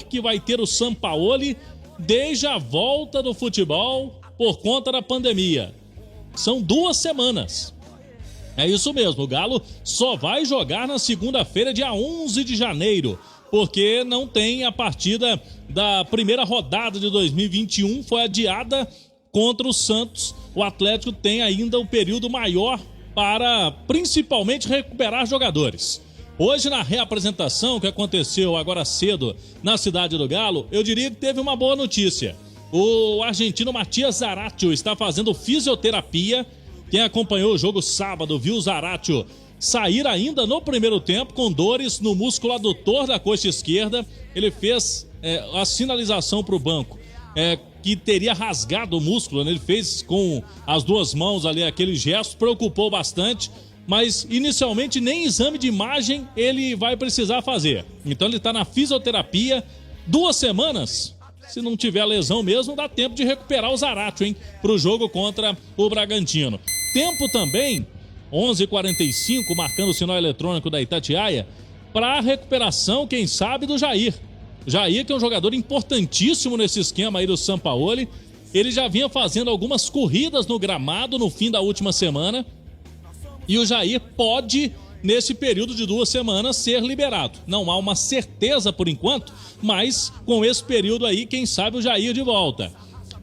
que vai ter o Sampaoli desde a volta do futebol por conta da pandemia. São 2 semanas. É isso mesmo, o Galo só vai jogar na segunda-feira, dia 11 de janeiro, porque não tem a partida da primeira rodada de 2021, foi adiada contra o Santos. O Atlético tem ainda um período maior para principalmente recuperar jogadores. Hoje, na reapresentação que aconteceu agora cedo na Cidade do Galo, eu diria que teve uma boa notícia. O argentino Matias Zaratio está fazendo fisioterapia. Quem acompanhou o jogo sábado viu o Zaratio sair ainda no primeiro tempo com dores no músculo adutor da coxa esquerda. Ele fez a sinalização para o banco que teria rasgado o músculo, né? Ele fez com as 2 mãos ali aquele gesto, preocupou bastante. Mas inicialmente nem exame de imagem ele vai precisar fazer. Então ele está na fisioterapia. 2 semanas, se não tiver lesão mesmo, dá tempo de recuperar o Zaratio, hein? Para o jogo contra o Bragantino. Tempo também, 11h45, marcando o sinal eletrônico da Itatiaia, para a recuperação, quem sabe, do Jair. Jair, que é um jogador importantíssimo nesse esquema aí do Sampaoli. Ele já vinha fazendo algumas corridas no gramado no fim da última semana. E o Jair pode, nesse período de 2 semanas, ser liberado. Não há uma certeza por enquanto, mas com esse período aí, quem sabe o Jair de volta.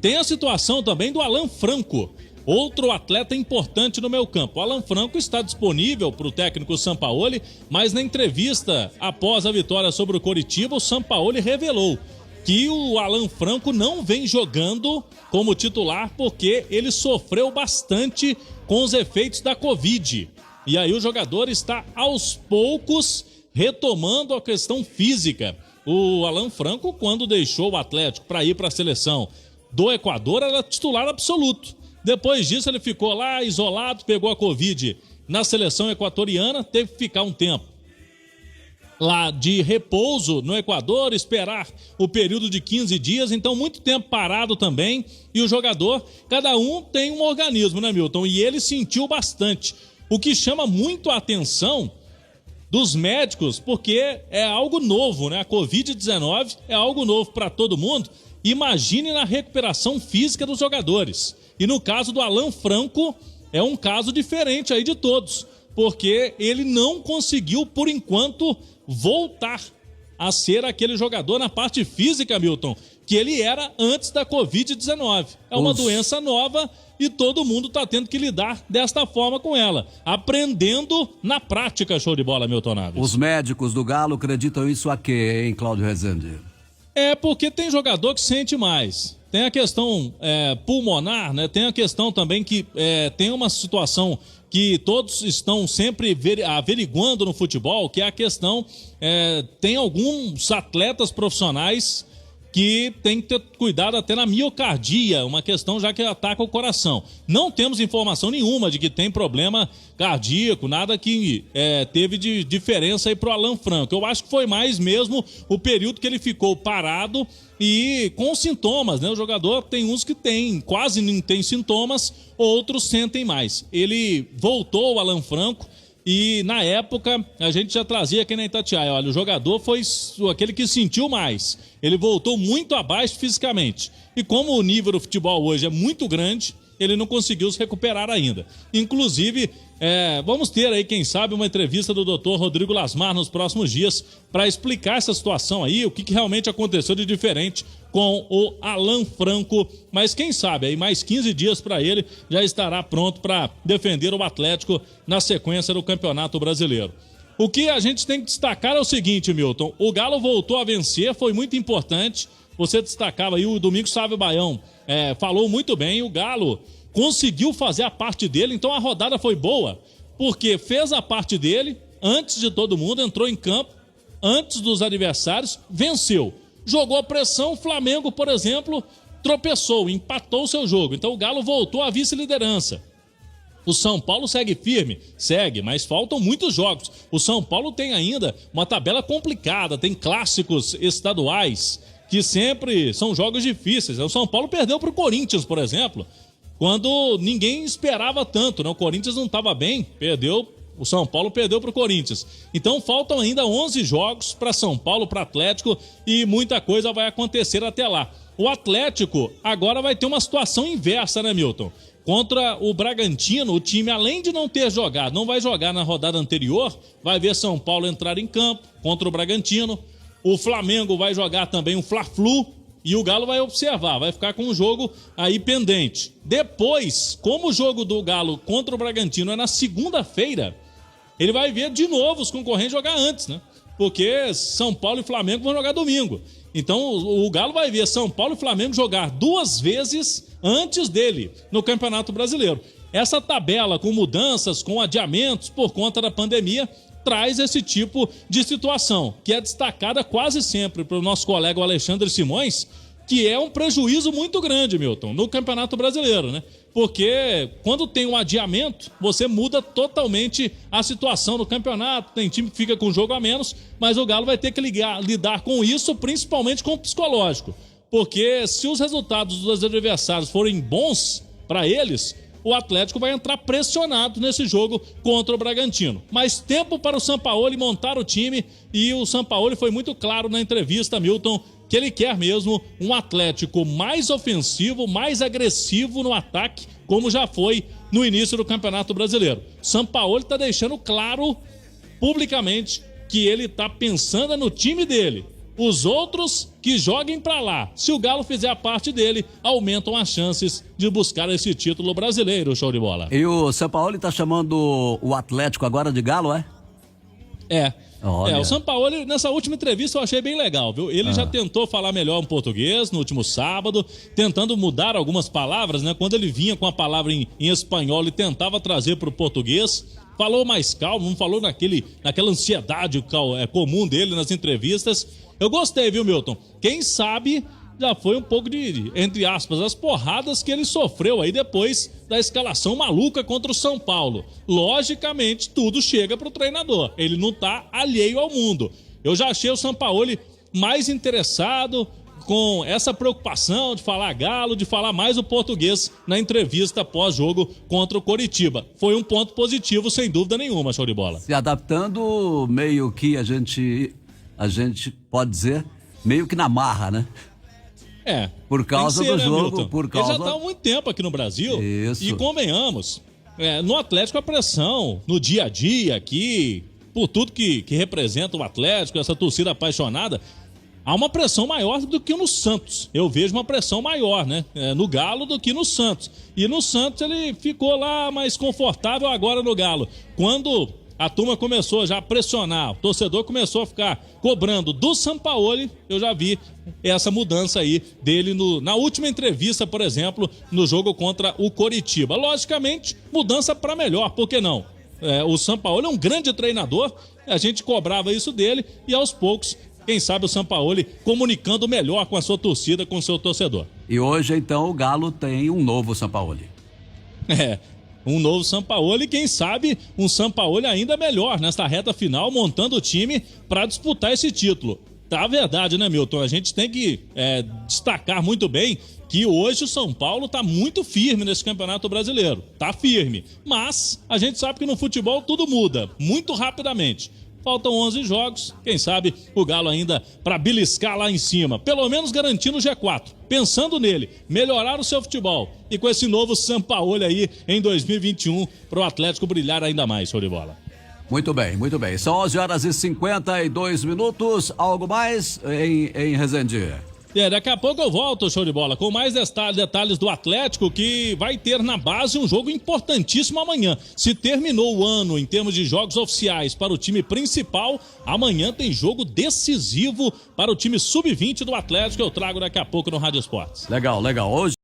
Tem a situação também do Alan Franco, outro atleta importante no meio campo. O Alan Franco está disponível para o técnico Sampaoli, mas na entrevista após a vitória sobre o Coritiba, o Sampaoli revelou que o Alan Franco não vem jogando como titular porque ele sofreu bastante com os efeitos da Covid. E aí o jogador está aos poucos retomando a questão física. O Alan Franco, quando deixou o Atlético para ir para a seleção do Equador, era titular absoluto. Depois disso ele ficou lá isolado, pegou a Covid na seleção equatoriana, teve que ficar um tempo lá de repouso no Equador, esperar o período de 15 dias, então muito tempo parado também, e o jogador, cada um tem um organismo, né, Milton? E ele sentiu bastante. O que chama muito a atenção dos médicos, porque é algo novo, né? A Covid-19 é algo novo para todo mundo. Imagine na recuperação física dos jogadores. E no caso do Alan Franco, é um caso diferente aí de todos, porque ele não conseguiu, por enquanto, voltar a ser aquele jogador na parte física, Milton, que ele era antes da Covid-19. É uma doença nova e todo mundo está tendo que lidar desta forma com ela, aprendendo na prática. Show de bola, Milton Naves. Os médicos do Galo acreditam isso a quê, hein, Cláudio Rezende? É porque tem jogador que sente mais. Tem a questão pulmonar, né? Tem a questão também que tem uma situação que todos estão sempre averiguando no futebol, que é a questão, tem alguns atletas profissionais que tem que ter cuidado até na miocardia, uma questão já que ataca o coração. Não temos informação nenhuma de que tem problema cardíaco, nada que teve de diferença aí pro Alan Franco. Eu acho que foi mais mesmo o período que ele ficou parado e com sintomas, né? O jogador tem uns que quase não tem sintomas, outros sentem mais. Ele voltou, o Alan Franco, e na época a gente já trazia aqui na Itatiaia, olha, o jogador foi aquele que sentiu mais. Ele voltou muito abaixo fisicamente. E como o nível do futebol hoje é muito grande, ele não conseguiu se recuperar ainda. Inclusive, vamos ter aí, quem sabe, uma entrevista do Dr. Rodrigo Lasmar nos próximos dias para explicar essa situação aí, o que realmente aconteceu de diferente com o Alan Franco. Mas quem sabe, aí mais 15 dias para ele já estará pronto para defender o Atlético na sequência do Campeonato Brasileiro. O que a gente tem que destacar é o seguinte, Milton, o Galo voltou a vencer, foi muito importante. Você destacava aí, o Domingos Sávio Baião falou muito bem, o Galo conseguiu fazer a parte dele, então a rodada foi boa, porque fez a parte dele, antes de todo mundo, entrou em campo, antes dos adversários, venceu. Jogou pressão, o Flamengo, por exemplo, tropeçou, empatou o seu jogo, então o Galo voltou à vice-liderança. O São Paulo segue firme? Segue, mas faltam muitos jogos. O São Paulo tem ainda uma tabela complicada, tem clássicos estaduais, que sempre são jogos difíceis. O São Paulo perdeu para o Corinthians, por exemplo, quando ninguém esperava tanto, né? O Corinthians não estava bem, perdeu O São Paulo perdeu para o Corinthians. Então faltam ainda 11 jogos para São Paulo, para Atlético, e muita coisa vai acontecer até lá. O Atlético agora vai ter uma situação inversa, né, Milton? Contra o Bragantino, o time, além de não ter jogado, não vai jogar na rodada anterior, vai ver São Paulo entrar em campo contra o Bragantino. O Flamengo vai jogar também um Fla-Flu e o Galo vai observar, vai ficar com um jogo aí pendente. Depois, como o jogo do Galo contra o Bragantino é na segunda-feira, ele vai ver de novo os concorrentes jogar antes, né? Porque São Paulo e Flamengo vão jogar domingo. Então o Galo vai ver São Paulo e Flamengo jogar 2 vezes antes dele no Campeonato Brasileiro. Essa tabela com mudanças, com adiamentos por conta da pandemia, traz esse tipo de situação, que é destacada quase sempre pelo nosso colega Alexandre Simões, que é um prejuízo muito grande, Milton, no Campeonato Brasileiro, né? Porque quando tem um adiamento, você muda totalmente a situação no campeonato. Tem time que fica com um jogo a menos, mas o Galo vai ter que lidar com isso, principalmente com o psicológico. Porque se os resultados dos adversários forem bons para eles, o Atlético vai entrar pressionado nesse jogo contra o Bragantino. Mas tempo para o Sampaoli montar o time, e o Sampaoli foi muito claro na entrevista, Milton, que ele quer mesmo um Atlético mais ofensivo, mais agressivo no ataque, como já foi no início do Campeonato Brasileiro. Sampaoli está deixando claro publicamente que ele está pensando no time dele. Os outros que joguem para lá. Se o Galo fizer a parte dele, aumentam as chances de buscar esse título brasileiro, show de bola. E o Sampaoli tá chamando o Atlético agora de Galo, é? O Sampaoli, nessa última entrevista eu achei bem legal, viu? Ele já tentou falar melhor um português no último sábado, tentando mudar algumas palavras, né? Quando ele vinha com a palavra em espanhol, ele tentava trazer para o português. Falou mais calmo, não falou naquela ansiedade comum dele nas entrevistas. Eu gostei, viu, Milton? Quem sabe já foi um pouco de, entre aspas, as porradas que ele sofreu aí depois da escalação maluca contra o São Paulo. Logicamente, tudo chega pro treinador. Ele não tá alheio ao mundo. Eu já achei o Sampaoli mais interessado, com essa preocupação de falar Galo, de falar mais o português na entrevista pós-jogo contra o Coritiba. Foi um ponto positivo, sem dúvida nenhuma, show de bola. Se adaptando meio que a gente pode dizer, meio que na marra, né? Por causa do jogo, Milton? Ele já está há muito tempo aqui no Brasil. Isso. E convenhamos, no Atlético a pressão, no dia a dia aqui, por tudo que representa o Atlético, essa torcida apaixonada, há uma pressão maior do que no Santos. Eu vejo uma pressão maior, né? No Galo do que no Santos. E no Santos ele ficou lá mais confortável agora no Galo. Quando a turma começou já a pressionar, o torcedor começou a ficar cobrando do Sampaoli, eu já vi essa mudança aí dele na última entrevista, por exemplo, no jogo contra o Coritiba. Logicamente, mudança para melhor, por que não? O Sampaoli é um grande treinador, a gente cobrava isso dele e aos poucos, quem sabe o Sampaoli comunicando melhor com a sua torcida, com o seu torcedor. E hoje, então, o Galo tem um novo Sampaoli. Um novo Sampaoli, quem sabe um Sampaoli ainda melhor nesta reta final, montando o time para disputar esse título. Tá verdade, né, Milton? A gente tem que destacar muito bem que hoje o São Paulo tá muito firme nesse Campeonato Brasileiro. Tá firme. Mas a gente sabe que no futebol tudo muda muito rapidamente. Faltam 11 jogos, quem sabe o Galo ainda para beliscar lá em cima, pelo menos garantindo o G4, pensando nele, melhorar o seu futebol e com esse novo Sampaoli aí em 2021 para o Atlético brilhar ainda mais, show de bola. Muito bem, muito bem. São 11h52, algo mais em Resende? Daqui a pouco eu volto, show de bola, com mais detalhes do Atlético, que vai ter na base um jogo importantíssimo amanhã. Se terminou o ano em termos de jogos oficiais para o time principal, amanhã tem jogo decisivo para o time sub-20 do Atlético, que eu trago daqui a pouco no Rádio Esportes. Legal. Hoje